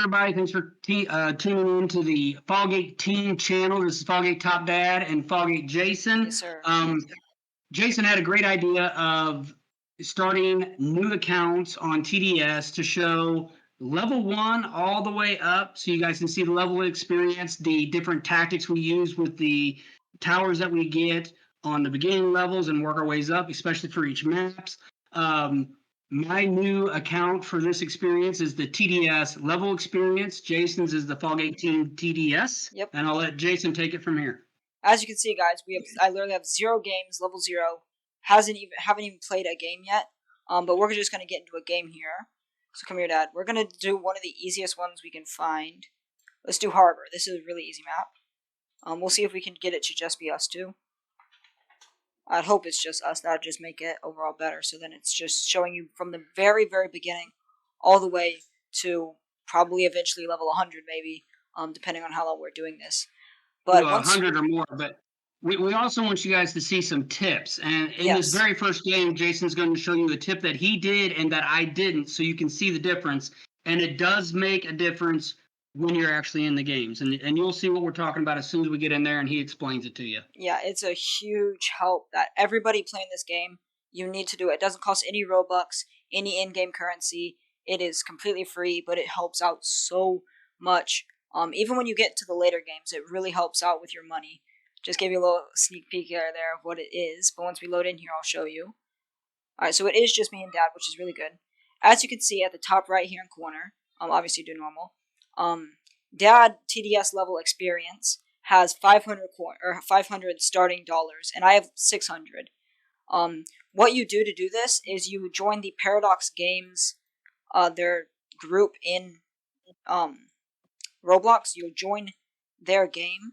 everybody? Thanks for tuning in to the Fallgate Team channel. This is Fallgate Top Dad and Fallgate Jason. Yes, sir. Jason had a great idea of starting new accounts on TDS to show level 1 all the way up, so you guys can see the level of experience, the different tactics we use with the towers that we get on the beginning levels and work our ways up, especially for each maps. My new account for this experience is the TDS level experience. Jason's is the Fallgate Team TDS. Yep. And I'll let Jason take it from here. As you can see, guys, I literally have 0 games, level 0. Haven't even played a game yet. But we're just gonna get into a game here. So come here, Dad. We're gonna do one of the easiest ones we can find. Let's do Harbor. This is a really easy map. We'll see if we can get it to just be us two. I'd hope it's just us. That would just make it overall better. So then it's just showing you from the very, very beginning all the way to probably eventually level 100 maybe, depending on how long we're doing this. But 100 or more, but we also want you guys to see some tips. And in this very first game, Jason's going to show you a tip that he did and that I didn't, so you can see the difference. And it does make a difference when you're actually in the games. And you'll see what we're talking about as soon as we get in there and he explains it to you. Yeah, it's a huge help that everybody playing this game, you need to do it. It doesn't cost any Robux, any in-game currency. It is completely free, but it helps out so much. Even when you get to the later games, it really helps out with your money. Just give you a little sneak peek there of what it is. But once we load in here, I'll show you. Alright, so it is just me and Dad, which is really good. As you can see at the top right here in corner, obviously do normal. Dad TDS level experience has 500 starting dollars, and I have 600. What you do to do this is you join the Paradox Games, their group in Roblox. You'll join their game,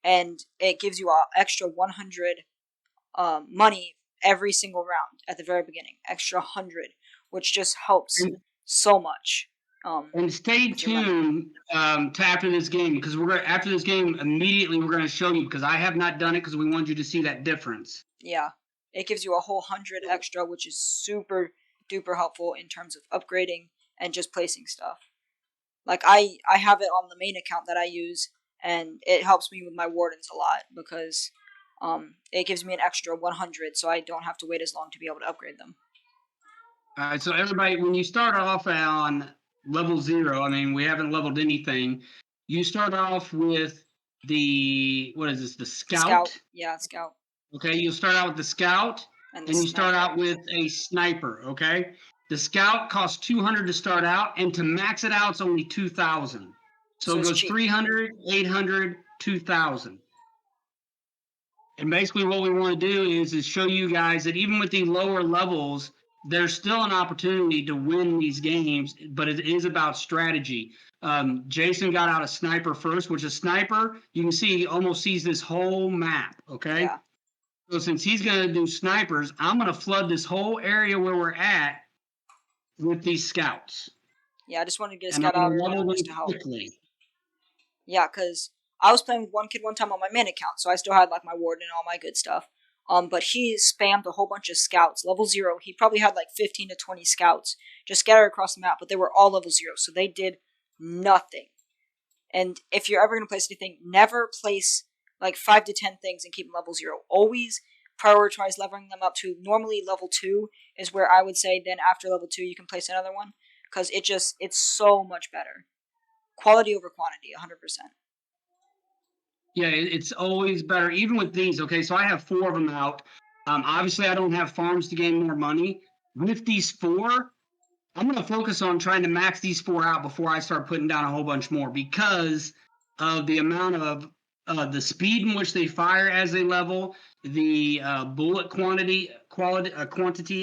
and it gives you an extra 100 money every single round at the very beginning. Extra 100, which just helps so much. And stay tuned to after this game, because after this game immediately we're going to show you, because I have not done it because we want you to see that difference. Yeah, it gives you a whole 100 extra, which is super duper helpful in terms of upgrading and just placing stuff. Like I have it on the main account that I use, and it helps me with my wardens a lot because it gives me an extra 100, so I don't have to wait as long to be able to upgrade them. All right, so everybody, when you start off on level 0, I mean, we haven't leveled anything. You start off with the, what is this, the Scout? Yeah, Scout. Okay, you'll start out with the Scout, and you start out with a Sniper, okay? The Scout costs 200 to start out, and to max it out, it's only 2,000. So it goes cheap. 300, 800, 2,000. And basically what we want to do is show you guys that even with the lower levels, there's still an opportunity to win these games, but it is about strategy. Jason got out a Sniper first, which is Sniper. You can see he almost sees this whole map, okay? Yeah. So since he's going to do Snipers, I'm going to flood this whole area where we're at with these Scouts. Yeah, I just wanted to get a Scout out just to help. Quickly. Yeah, because I was playing with one kid one time on my main account, so I still had like my warden and all my good stuff. But he spammed a whole bunch of Scouts. Level 0, he probably had like 15 to 20 Scouts just scattered across the map, but they were all level 0, so they did nothing. And if you're ever going to place anything, never place like 5 to 10 things and keep them level 0. Always prioritize leveling them up to, normally level 2 is where I would say, then after level 2 you can place another one, because it's so much better. Quality over quantity, 100%. Yeah, it's always better, even with these. Okay, so I have 4 of them out. Obviously, I don't have farms to gain more money. With these 4, I'm going to focus on trying to max these 4 out before I start putting down a whole bunch more, because of the amount of the speed in which they fire as they level, the bullet quantity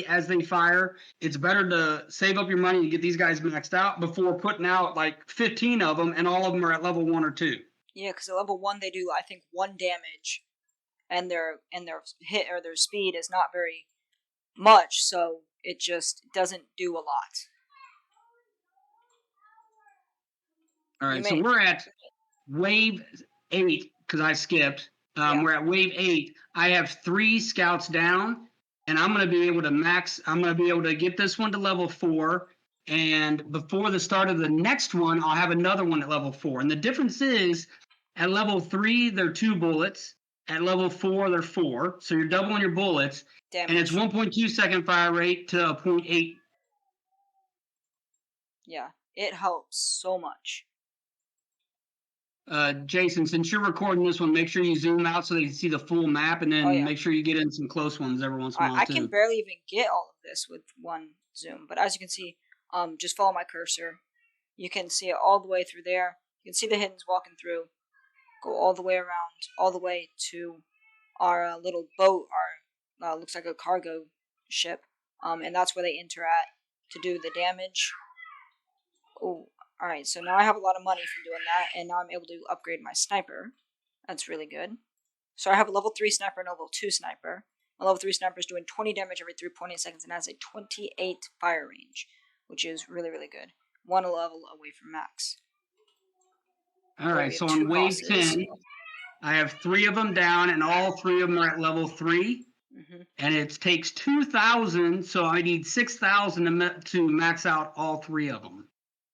as they fire. It's better to save up your money and get these guys maxed out before putting out like 15 of them, and all of them are at level 1 or 2. Yeah, because at level 1 they do, I think, 1 damage, and their hit or their speed is not very much, so it just doesn't do a lot. All right, so we're at wave 8 because I skipped. We're at wave 8. I have 3 Scouts down, and I'm going to be able to I'm going to be able to get this one to level 4, And before the start of the next one, I'll have another one at level 4. And the difference is at level 3, they're 2 bullets. At level 4, they're 4. So you're doubling your bullets. Damage. And it's 1.2 second fire rate to a 0.8. Yeah, it helps so much. Jason, since you're recording this one, make sure you zoom out so they can see the full map, and then make sure you get in some close ones every once in a while, I can barely even get all of this with one zoom, but as you can see, just follow my cursor. You can see it all the way through there. You can see the hiddens walking through. Go all the way around, all the way to our little boat, our looks like a cargo ship, and that's where they enter at to do the damage. Oh, alright, so now I have a lot of money from doing that, and now I'm able to upgrade my sniper. That's really good. So I have a level 3 sniper and a level 2 sniper. My level 3 sniper is doing 20 damage every 3.8 seconds and has a 28 fire range, which is really, really good. One level away from max. Alright, so on wave 10, I have 3 of them down, and all 3 of them are at level 3. And it takes 2,000, so I need 6,000 to max out all 3 of them.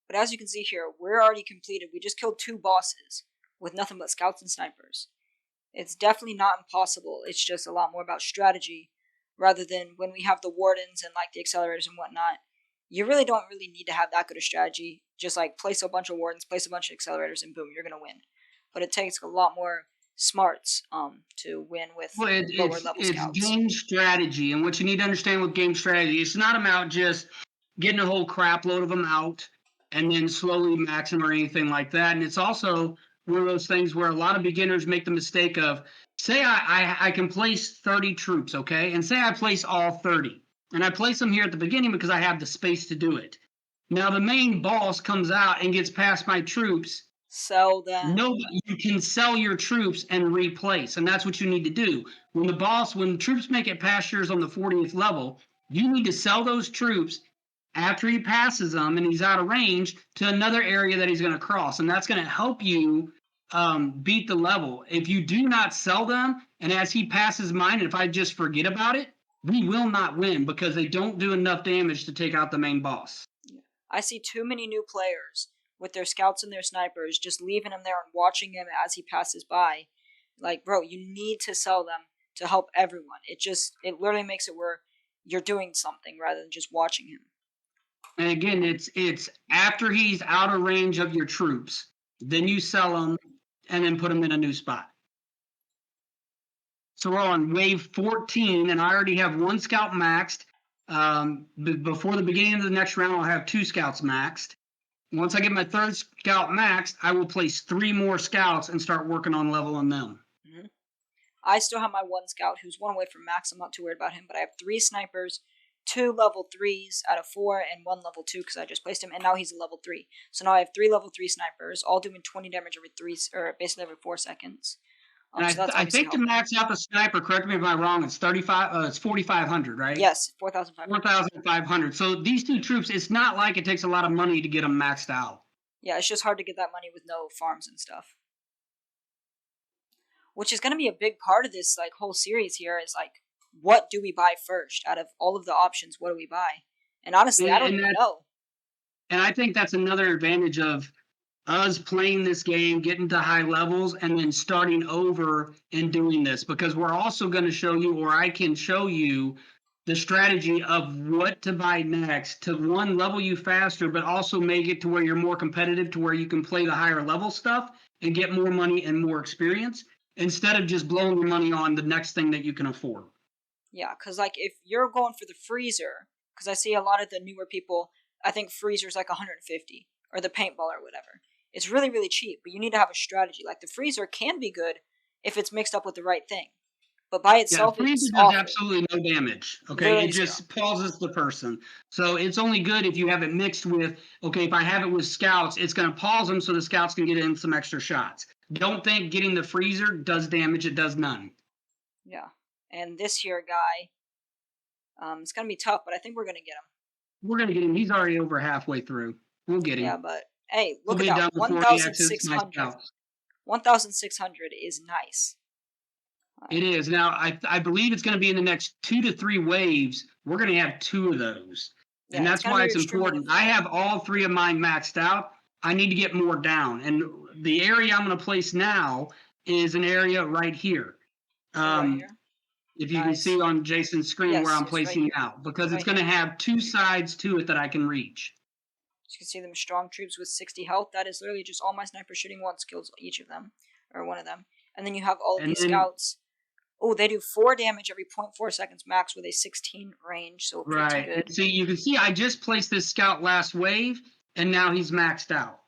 But as you can see here, we're already completed. We just killed 2 bosses with nothing but scouts and snipers. It's definitely not impossible. It's just a lot more about strategy rather than when we have the wardens and like the accelerators and whatnot. You really don't really need to have that good of strategy. Just like place a bunch of wardens, place a bunch of accelerators, and boom, you're gonna win. But it takes a lot more smarts to win with lower level scouts. It's game strategy, and what you need to understand with game strategy, it's not about just getting a whole crap load of them out and then slowly maxing or anything like that. And it's also one of those things where a lot of beginners make the mistake of, say I can place 30 troops, okay? And say I place all 30. And I place them here at the beginning because I have the space to do it. Now the main boss comes out and gets past my troops. Sell them. Nobody, you can sell your troops and replace, and that's what you need to do. When troops make it past yours on the 40th level, you need to sell those troops after he passes them and he's out of range to another area that he's going to cross, and that's going to help you beat the level. If you do not sell them, and as he passes mine, and if I just forget about it, we will not win because they don't do enough damage to take out the main boss. I see too many new players with their scouts and their snipers just leaving him there and watching him as he passes by. Like, bro, you need to sell them to help everyone. It literally makes it where you're doing something rather than just watching him. And again, it's after he's out of range of your troops, then you sell him and then put him in a new spot. So we're on wave 14, and I already have 1 scout maxed. Before the beginning of the next round, I'll have 2 scouts maxed. Once I get my 3rd scout maxed, I will place 3 more scouts and start working on leveling them. I still have my 1 scout who's 1 away from max. I'm not too worried about him, but I have 3 snipers, 2 level 3s out of 4, and 1 level 2 because I just placed him, and now he's a level 3. So now I have 3 level 3 snipers, all doing 20 damage every 3, or basically every 4 seconds. So I think to max out the sniper, correct me if I'm wrong, it's 35. It's 4,500, right? Yes, 4,500. 4,500. So these 2 troops, it's not like it takes a lot of money to get them maxed out. Yeah, it's just hard to get that money with no farms and stuff. Which is going to be a big part of this like whole series here is like, what do we buy first? Out of all of the options, what do we buy? And honestly, I don't even know. And I think that's another advantage of us playing this game, getting to high levels, and then starting over and doing this, because we're also going to show you, or I can show you, the strategy of what to buy next to, 1, level you faster, but also make it to where you're more competitive, to where you can play the higher level stuff and get more money and more experience instead of just blowing your money on the next thing that you can afford. Yeah, because like if you're going for the freezer, because I see a lot of the newer people, I think freezer's like 150, or the paintball or whatever. It's really, really cheap, but you need to have a strategy. Like the freezer can be good if it's mixed up with the right thing. But by itself, freezer does absolutely no damage. Okay, literally it just pauses the person. So it's only good if you have it mixed with. Okay, if I have it with scouts, it's going to pause them so the scouts can get in some extra shots. Don't think getting the freezer does damage. It does none. Yeah, and this here guy, it's going to be tough, but I think we're going to get him. We're going to get him. He's already over halfway through. We'll get him. Yeah, but hey, look at that. 1,600. 1,600 is nice. It is. Now, I believe it's going to be in the next 2 to 3 waves. We're going to have 2 of those. Yeah, And it's that's gonna why be it's extremely important. I difficult. have all 3 of mine maxed out. I need to get more down. And the area I'm going to place now is an area right here. So right here. If you can see Nice. on Jason's screen where Yes, I'm it's right placing here. now, because it's Right going to here. have 2 sides to it that I can reach. As you can see them strong troops with 60 health. That is literally just all my snipers shooting once kills each of them. Or one of them. And then you have all of And these then, scouts. Oh, they do 4 damage every 0.4 seconds max with a 16 range, so pretty right. good. And see, you can see I just placed this scout last wave, and now he's maxed out.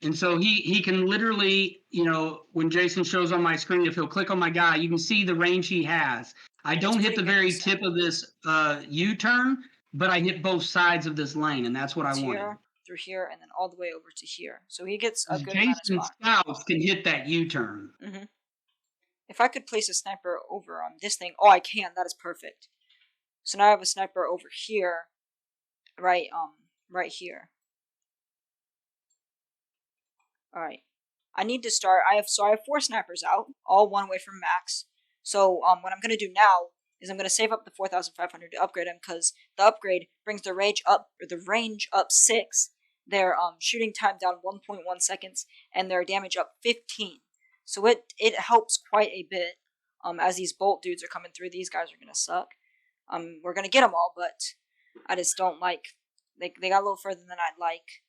And so he can literally, you know, when Jason shows on my screen, if he'll click on my guy, you can see the range he has. I don't hit the very tip of this U-turn, but I hit both sides of this lane, and that's what I wanted. Here, through here, and then all the way over to here. So he gets a good amount of Jason's spot. scouts can hit that U-turn. If I could place a sniper over on this thing, oh, I can. That is perfect. So now I have a sniper over here, right here. All right. I need to start. I have 4 snipers out, all 1 away from max. So what I'm gonna do now is I'm gonna save up the 4,500 to upgrade them, because the upgrade brings the range up 6, their shooting time down 1.1 seconds, and their damage up 15. So it helps quite a bit. As these bolt dudes are coming through, these guys are gonna suck. We're gonna get them all, but I just don't like. They got a little further than I'd like.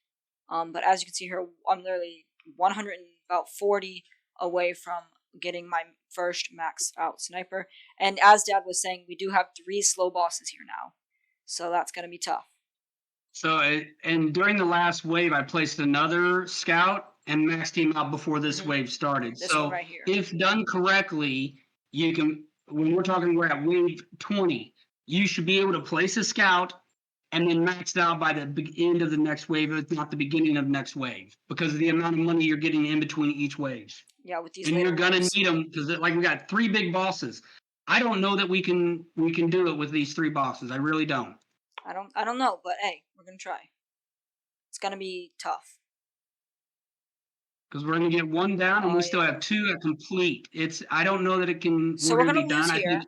But as you can see here, I'm literally 140 away from getting my first max out sniper. And as Dad was saying, we do have 3 slow bosses here now, so that's gonna be tough. So, and during the last wave, I placed another scout and maxed him out before this wave started. This one right here. If done correctly, you can, when we're talking, we're at wave 20, you should be able to place a scout and then maxed out by the end of the next wave, if not the beginning of next wave, because of the amount of money you're getting in between each wave. Yeah, with these. And you're gonna need them, because like we got 3 big bosses. I don't know that we can do it with these 3 bosses. I really don't. I don't know, but hey, we're gonna try. It's gonna be tough. Because we're going to get 1 down, and we still have 2 at complete. I don't know that it can. So we're we're going to gonna be lose done. here.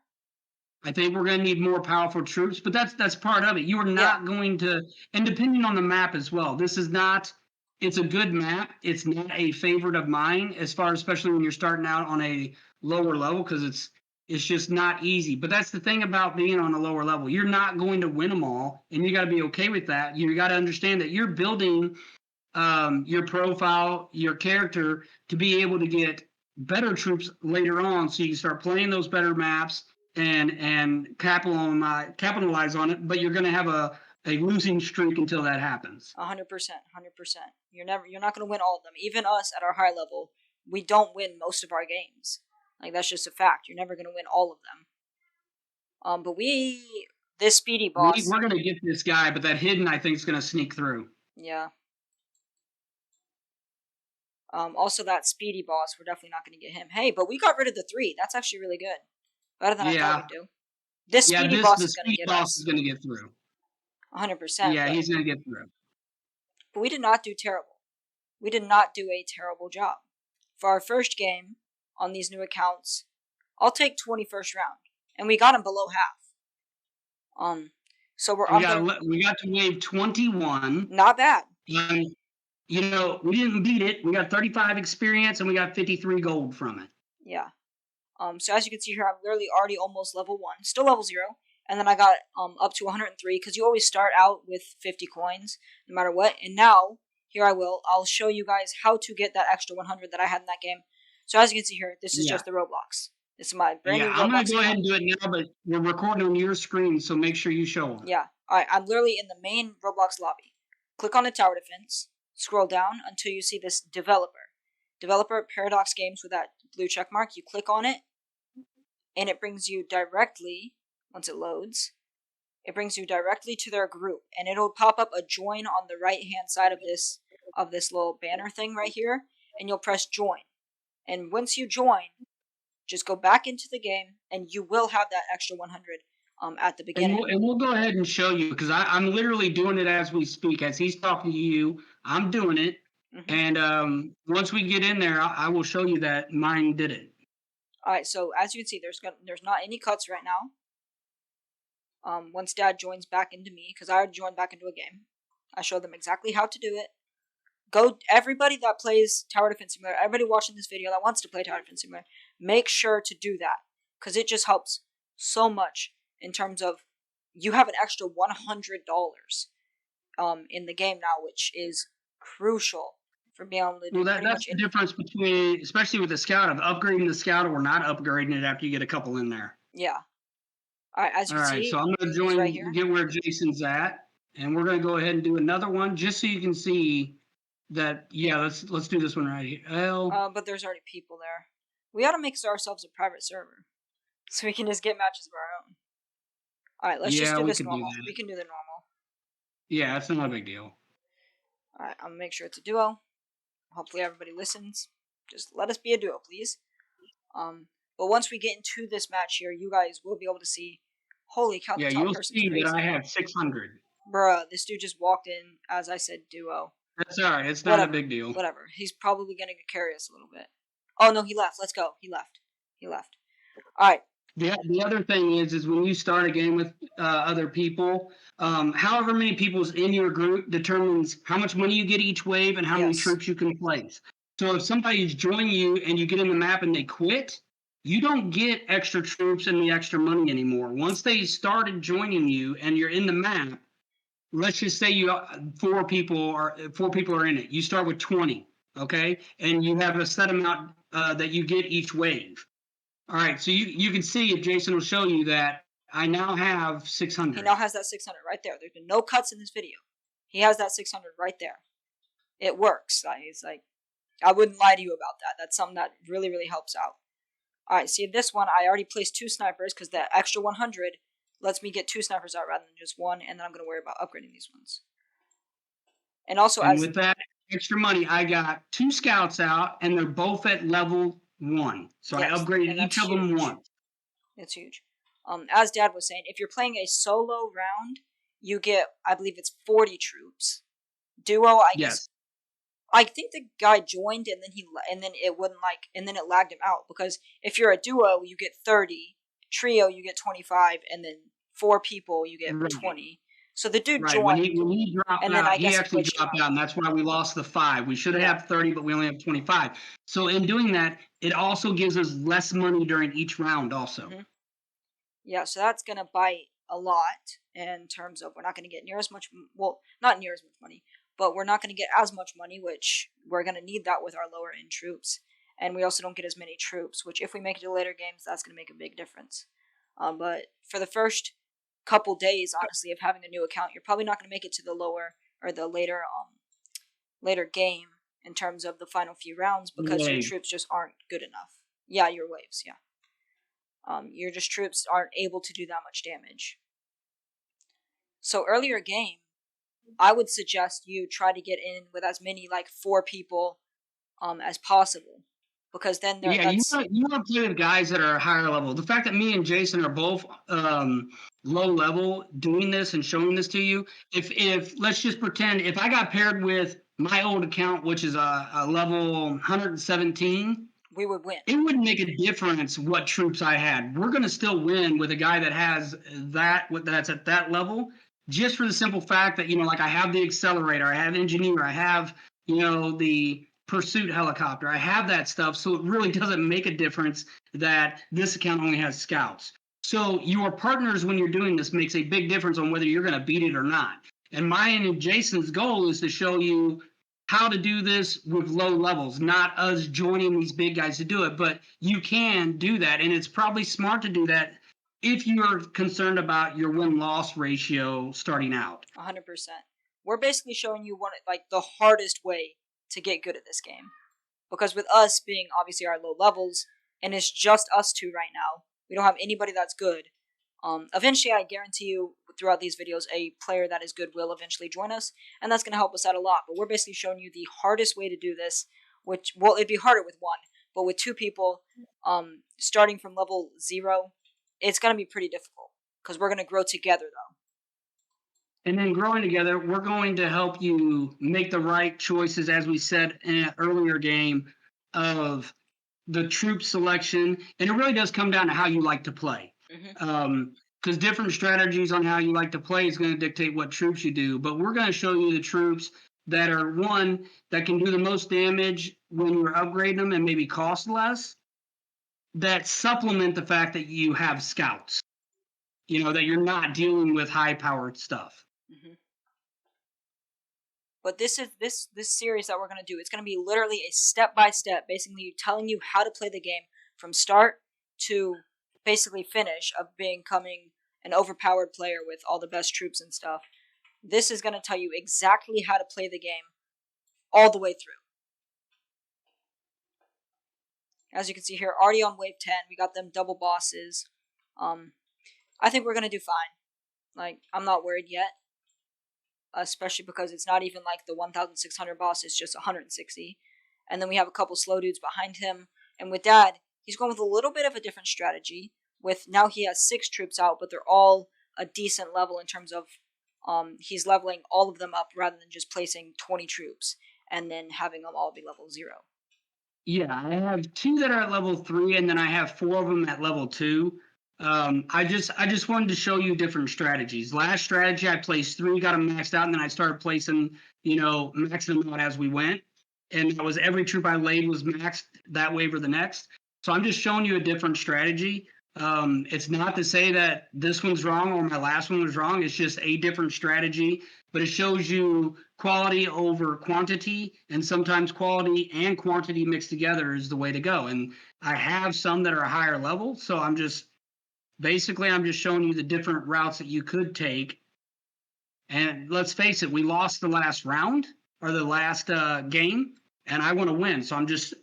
I think we're going to need more powerful troops, but that's part of it. You are not going to, and depending on the map as well. This is not. It's a good map. It's not a favorite of mine, especially when you're starting out on a lower level, because it's just not easy. But that's the thing about being on a lower level. You're not going to win them all, and you got to be okay with that. You got to understand that you're building your profile, your character, to be able to get better troops later on, so you can start playing those better maps and capitalize on it. But you're going to have a losing streak until that happens. 100%, 100%. You're not gonna win all of them. Even us at our high level, we don't win most of our games. Like, that's just a fact. You're never gonna win all of them. But this speedy boss. We're going to get this guy, but that hidden, I think, is going to sneak through. Yeah. Also that speedy boss, we're definitely not going to get him. Hey, but we got rid of the 3. That's actually really good. Better than I thought we'd do. This speedy boss is going to get us. is going to get through. 100%. Yeah, he's going to get through. But we did not do terrible. We did not do a terrible job. For our first game on these new accounts, I'll take 21st round. And we got him below half. So we got to wave 21. Not bad. You know, we didn't beat it. We got 35 experience and we got 53 gold from it. Yeah. So as you can see here, I'm literally already almost level 1, still level 0, and then I got up to 103, because you always start out with 50 coins, no matter what. And now, here I'll show you guys how to get that extra 100 that I had in that game. So as you can see here, this is just the Roblox. This is my brand new Roblox. I'm going to go ahead and do it now, but we're recording on your screen, so make sure you show them. Yeah. Alright, I'm literally in the main Roblox lobby. Click on the tower defense, scroll down until you see this developer Paradox Games with that blue check mark. You click on it, and it brings you directly, once it loads, it brings you directly to their group, and it'll pop up a join on the right hand side of this little banner thing right here, and you'll press join. And once you join, just go back into the game, and you will have that extra 100 at the beginning. And we'll go ahead and show you, because I'm literally doing it as we speak. As he's talking to you, I'm doing it. And once we get in there, I will show you that mine did it. Alright, so as you can see, there's not any cuts right now. Once Dad joins back into me, because I already joined back into a game, I show them exactly how to do it. Everybody that plays Tower Defense Simulator, everybody watching this video that wants to play Tower Defense Simulator, make sure to do that, because it just helps so much in terms of you have an extra $100 in the game now, which is crucial for being able to do pretty that's much the difference between, especially with the scout, of upgrading the scout or not upgrading it after you get a couple in there. Yeah. All right, as you All can right, see, so I'm going to join, right here. get where Jason's at, and we're going to go ahead and do another one just so you can see that. Yeah, let's do this one right here. But there's already people there. We ought to make ourselves a private server so we can just get matches of our own. All right, let's just do this normal. We can do the normal. Yeah, it's not a big deal. All right, I'm gonna make sure it's a duo. Hopefully everybody listens. Just let us be a duo, please. But once we get into this match here, you guys will be able to see. Holy cow! Yeah, the top you'll person's see crazy. that I have 600. Bruh, this dude just walked in as I said duo. That's all right. It's not a big deal. Whatever. He's probably gonna carry us a little bit. Oh no, he left. Let's go. He left. All right. The other thing is when you start a game with other people, however many people's in your group determines how much money you get each wave and how many troops you can place. So if somebody's joining you and you get in the map and they quit, you don't get extra troops and the extra money anymore. Once they started joining you and you're in the map, let's just say you four people are in it. You start with 20, okay, and you have a set amount that you get each wave. All right, so you can see if Jason will show you that I now have 600. He now has that 600 right there. There's been no cuts in this video. He has that 600 right there. It works. It's like, I wouldn't lie to you about that. That's something that really, really helps out. All right, see this one, I already placed 2 snipers because that extra 100 lets me get 2 snipers out rather than just 1, and then I'm going to worry about upgrading these ones. And also, with that extra money, I got 2 scouts out, and they're both at level 1. So I upgraded each of them once. It's huge. As Dad was saying, if you're playing a solo round, you get, I believe it's 40 troops. Duo, I think the guy joined and then it wouldn't and then it lagged him out, because if you're a duo, you get 30, trio you get 25, and then 4 people you get 20. So the dude joined. When he dropped out, he actually dropped out, and that's why we lost the 5. We should have 30, but we only have 25. So in doing that, it also gives us less money during each round also. Yeah, so that's going to bite a lot in terms of we're not going to get near as much, well, not near as much money, but we're not going to get as much money, which we're going to need that with our lower end troops. And we also don't get as many troops, which if we make it to later games, that's going to make a big difference. But for the first couple days, honestly, of having a new account, you're probably not going to make it to the lower or the later game in terms of the final few rounds, because your troops just aren't good enough. Yeah, your waves, yeah. Your troops aren't able to do that much damage. So earlier game, I would suggest you try to get in with as many 4 people as possible, because then you want to play with guys that are higher level. The fact that me and Jason are both low level doing this and showing this to you, if let's just pretend if I got paired with my old account, which is a level 117, we would win. It wouldn't make a difference what troops I had. We're going to still win with a guy that has that's at that level, just for the simple fact that, I have the accelerator, I have engineer, I have, the pursuit helicopter, I have that stuff. So it really doesn't make a difference that this account only has scouts. So your partners, when you're doing this, makes a big difference on whether you're going to beat it or not. And mine and Jason's goal is to show you how to do this with low levels, not us joining these big guys to do it, but you can do that. And it's probably smart to do that if you're concerned about your win-loss ratio starting out. 100%. We're basically showing you the hardest way to get good at this game. Because with us being obviously our low levels, and it's just us 2 right now, we don't have anybody that's good. Eventually, I guarantee you, throughout these videos, a player that is good will eventually join us, and that's going to help us out a lot. But we're basically showing you the hardest way to do this, which, well, it'd be harder with 1, but with 2 people, starting from level 0, it's going to be pretty difficult, because we're going to grow together, though. And then growing together, we're going to help you make the right choices, as we said in an earlier game, of the troop selection. And it really does come down to how you like to play. because different strategies on how you like to play is going to dictate what troops you do. But we're going to show you the troops that are, one, that can do the most damage when you're upgrading them and maybe cost less, that supplement the fact that you have scouts. You know, that you're not dealing with high-powered stuff. Mm-hmm. But this series that we're going to do, it's going to be literally a step-by-step, basically telling you how to play the game from start to basically finish of becoming an overpowered player with all the best troops and stuff. This is going to tell you exactly how to play the game all the way through. As you can see here, already on wave 10, we got them double bosses. I think we're going to do fine. Like, I'm not worried yet. Especially because it's not even like the 1,600 boss, it's just 160. And then we have a couple slow dudes behind him. And with that, he's going with a little bit of a different strategy. With now he has 6 troops out, but they're all a decent level in terms of he's leveling all of them up rather than just placing 20 troops and then having them all be level 0. Yeah, I have 2 that are at level 3, and then I have 4 of them at level 2. I just wanted to show you different strategies. Last strategy, I placed 3, got them maxed out, and then I started placing, maxing them out as we went. And that was every troop I laid was maxed that wave or the next. So I'm just showing you a different strategy. It's not to say that this one's wrong or my last one was wrong. It's just a different strategy, but it shows you quality over quantity, and sometimes quality and quantity mixed together is the way to go. And I have some that are higher level, so I'm just showing you the different routes that you could take. And let's face it, we lost the last round or the last game, and I want to win. So I'm just,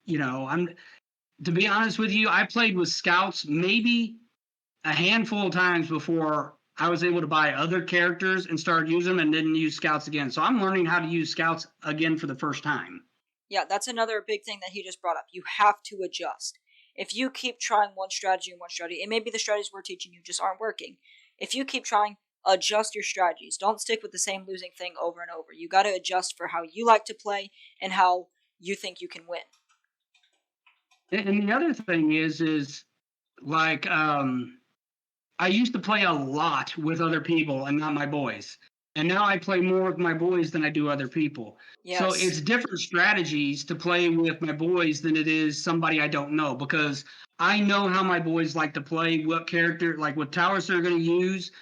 to be honest with you, I played with scouts maybe a handful of times before I was able to buy other characters and start using them and didn't use scouts again. So I'm learning how to use scouts again for the first time. Yeah, that's another big thing that he just brought up. You have to adjust. If you keep trying one strategy, it may be the strategies we're teaching you just aren't working. If you keep trying, adjust your strategies. Don't stick with the same losing thing over and over. You got to adjust for how you like to play and how you think you can win. And the other thing is like, I used to play a lot with other people and not my boys. And now I play more with my boys than I do other people. Yes. So it's different strategies to play with my boys than it is somebody I don't know, because I know how my boys like to play, what character, like what towers they're going to use.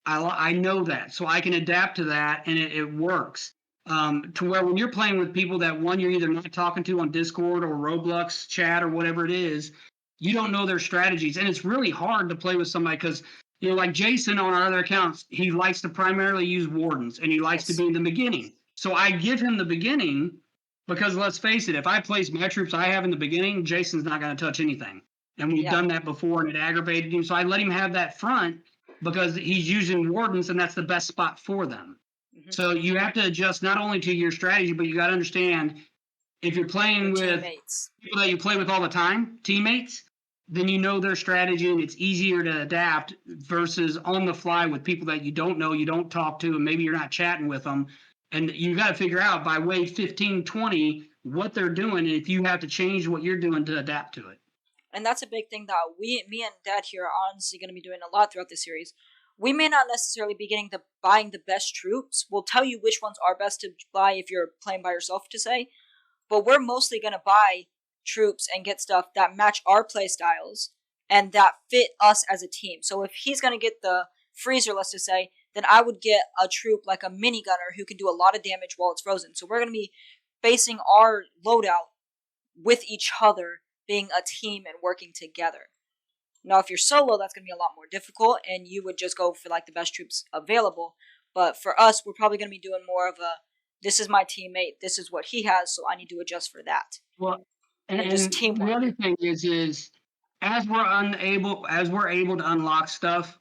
I know that, so I can adapt to that, and it works. To where when you're playing with people that, one, you're either not talking to on Discord or Roblox chat or whatever it is, you don't know their strategies. And it's really hard to play with somebody because, like Jason on our other accounts, he likes to primarily use wardens, and he likes to be in the beginning. So I give him the beginning because, let's face it, if I place my troops I have in the beginning, Jason's not going to touch anything. And we've done that before, and it aggravated him. So I let him have that front because he's using wardens, and that's the best spot for them. Mm-hmm. So you have to adjust not only to your strategy, but you got to understand, if you're playing with people that you play with all the time, teammates, then you know their strategy, and it's easier to adapt versus on the fly with people that you don't know, you don't talk to, and maybe you're not chatting with them. And you got to figure out by wave 15, 20, what they're doing, and if you have to change what you're doing to adapt to it. And that's a big thing that me and Dad here are honestly going to be doing a lot throughout this series. We may not necessarily be buying the best troops. We'll tell you which ones are best to buy if you're playing by yourself, to say. But we're mostly going to buy troops and get stuff that match our play styles and that fit us as a team. So if he's going to get the freezer, let's just say, then I would get a troop like a mini gunner who can do a lot of damage while it's frozen. So we're going to be basing our loadout with each other, being a team and working together. Now, if you're solo, that's going to be a lot more difficult, and you would just go for like the best troops available. But for us, we're probably going to be doing more of a, this is my teammate, this is what he has, so I need to adjust for that. Well, and just teamwork. The other thing is as we're able to unlock stuff,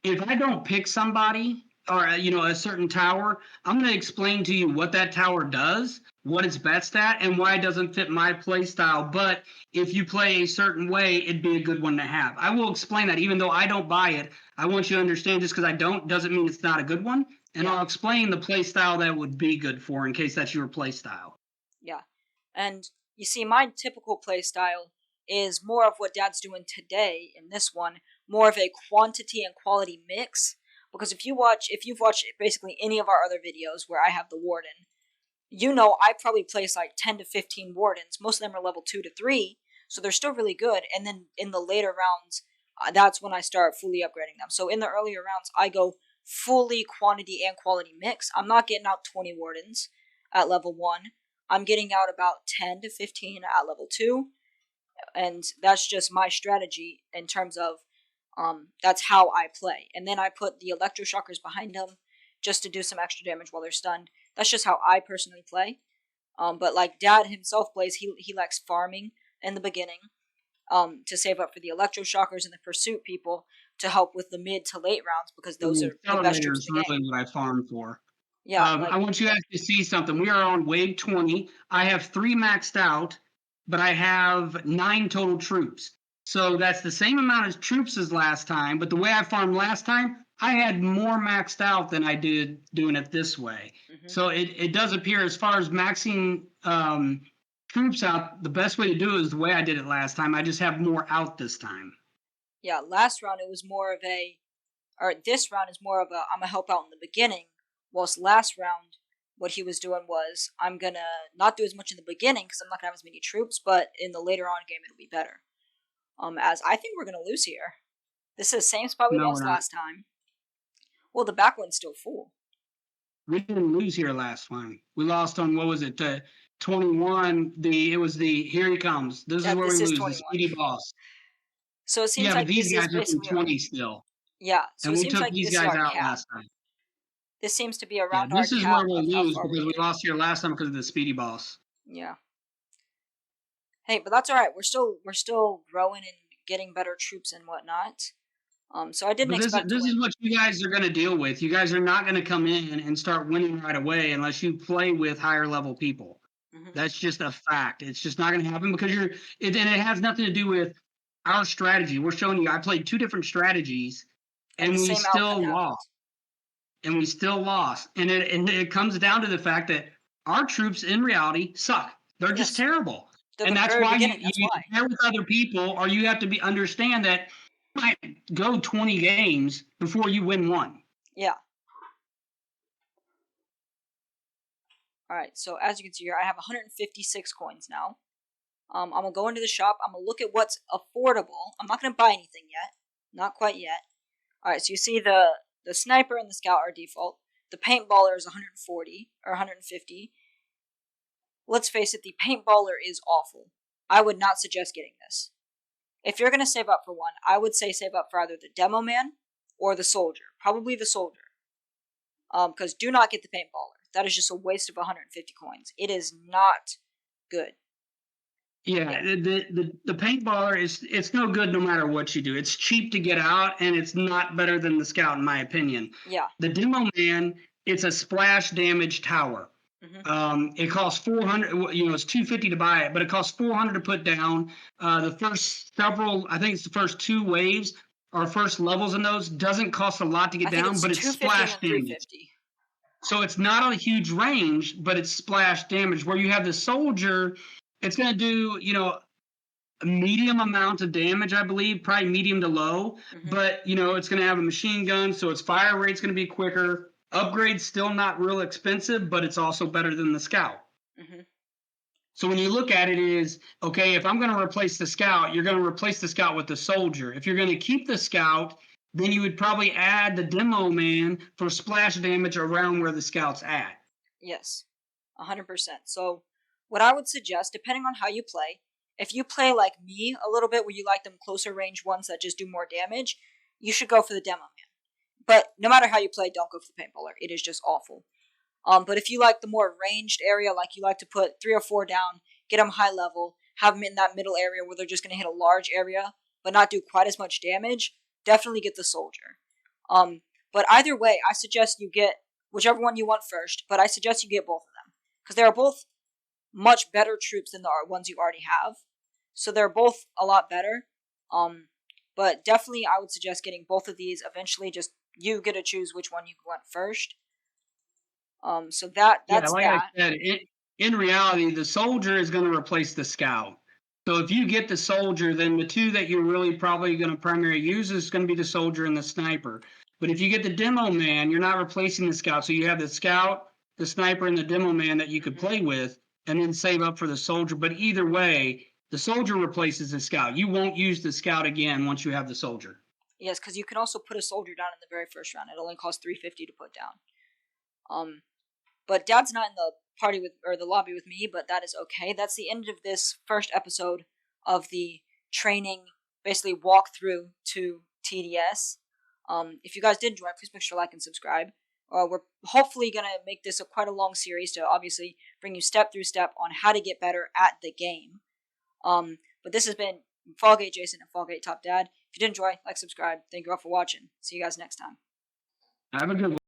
if I don't pick somebody or a certain tower, I'm going to explain to you what that tower does, what it's best at, and why it doesn't fit my play style. But if you play a certain way, it'd be a good one to have. I will explain that. Even though I don't buy it, I want you to understand, just because I don't doesn't mean it's not a good one. And I'll explain the play style that would be good for, in case that's your play style. Yeah. And you see, my typical play style is more of what Dad's doing today in this one, more of a quantity and quality mix. Because if you've watched basically any of our other videos where I have the warden, you know I probably place like 10 to 15 wardens. Most of them are level 2 to 3, so they're still really good. And then in the later rounds, that's when I start fully upgrading them. So in the earlier rounds, I go fully quantity and quality mix. I'm not getting out 20 wardens at level 1. I'm getting out about 10 to 15 at level 2. And that's just my strategy in terms of that's how I play. And then I put the electroshockers behind them just to do some extra damage while they're stunned. That's just how I personally play. But like Dad himself plays, he likes farming in the beginning to save up for the electroshockers and the pursuit people to help with the mid to late rounds, because those are the best troops in the game. Really what I farm for. Yeah, I want you guys to see something. We are on wave 20. I have 3 maxed out, but I have 9 total troops. So that's the same amount of troops as last time, but the way I farmed last time, I had more maxed out than I did doing it this way. So it does appear, as far as maxing troops out, the best way to do it is the way I did it last time. I just have more out this time. Yeah, last round it was more of this round is more of a, I'm gonna help out in the beginning, whilst last round, what he was doing was, I'm gonna not do as much in the beginning because I'm not gonna have as many troops, but in the later on game it'll be better. As I think we're gonna lose here. This is the same spot we lost last time. Well, the back one's still full. We didn't lose here last time. We lost on, what was it, 21. It was the, here he comes. This is where we lose, 21. The speedy boss. So it seems like these guys are from 20 still. Yeah, so and it we seems took like these this guys is our out cap. last time. This seems to be around our cap. This is where we'll lose because we lost here last time because of the speedy boss. Yeah. Hey, but that's all right. We're still growing and getting better troops and whatnot. So I didn't expect this is what you guys are going to deal with. You guys are not going to come in and start winning right away unless you play with higher level people. That's just a fact. It's just not going to happen because and it has nothing to do with our strategy. We're showing you, I played 2 different strategies and we still lost. And we still lost. And it comes down to the fact that our troops in reality suck. They're just terrible. And that's why you pair with other people, or you have to understand that you might go 20 games before you win one. Yeah. All right, so as you can see here, I have 156 coins now. I'm going to go into the shop. I'm going to look at what's affordable. I'm not going to buy anything yet. Not quite yet. All right, so you see the sniper and the scout are default. The paintballer is 140 or 150. Let's face it, the paintballer is awful. I would not suggest getting this. If you're going to save up for one, I would say save up for either the demo man or the soldier. Probably the soldier. Because do not get the paintballer. That is just a waste of 150 coins. It is not good. Yeah, the paintballer it's no good no matter what you do. It's cheap to get out, and it's not better than the scout in my opinion. Yeah. The demo man, it's a splash damage tower. It costs 400. It's 250 to buy it, but it costs 400 to put down. The first several, I think it's the first 2 waves or first levels in those, doesn't cost a lot to get down, but it's splash damage. So it's not a huge range, but it's splash damage. Where you have the soldier, it's going to do, a medium amount of damage, I believe, probably medium to low. But, it's going to have a machine gun, so its fire rate's going to be quicker. Upgrade's still not real expensive, but it's also better than the scout. So when you look at it is, okay, if I'm going to replace the scout, you're going to replace the scout with the soldier. If you're going to keep the scout, then you would probably add the demo man for splash damage around where the scout's at. Yes, 100%. So what I would suggest, depending on how you play, if you play like me a little bit, where you like them closer range ones that just do more damage, you should go for the demo man. But no matter how you play, don't go for the paintballer. It is just awful. But if you like the more ranged area, like you like to put 3 or 4 down, get them high level, have them in that middle area where they're just going to hit a large area, but not do quite as much damage, definitely get the soldier. But either way, I suggest you get whichever one you want first, but I suggest you get both of them. Because they are both much better troops than the ones you already have. So they're both a lot better. But definitely I would suggest getting both of these eventually. Just you get to choose which one you want first. So that's like that. I said, in reality, the soldier is going to replace the scout. So if you get the soldier, then the two that you're really probably going to primarily use is going to be the soldier and the sniper. But if you get the demo man, you're not replacing the scout. So you have the scout, the sniper, and the demo man that you could play with, and then save up for the soldier. But either way, the soldier replaces the scout. You won't use the scout again once you have the soldier. Yes, because you can also put a soldier down in the very first round. It only costs $350 to put down. But Dad's not in the party with or the lobby with me, but that is okay. That's the end of this first episode of the training, basically walkthrough to TDS. If you guys did enjoy, please make sure to like and subscribe. We're hopefully gonna make this quite a long series to obviously bring you step through step on how to get better at the game. But this has been Fallgate Jason and Fallgate Top Dad. If you did enjoy, like, subscribe. Thank you all for watching. See you guys next time. Have a good one.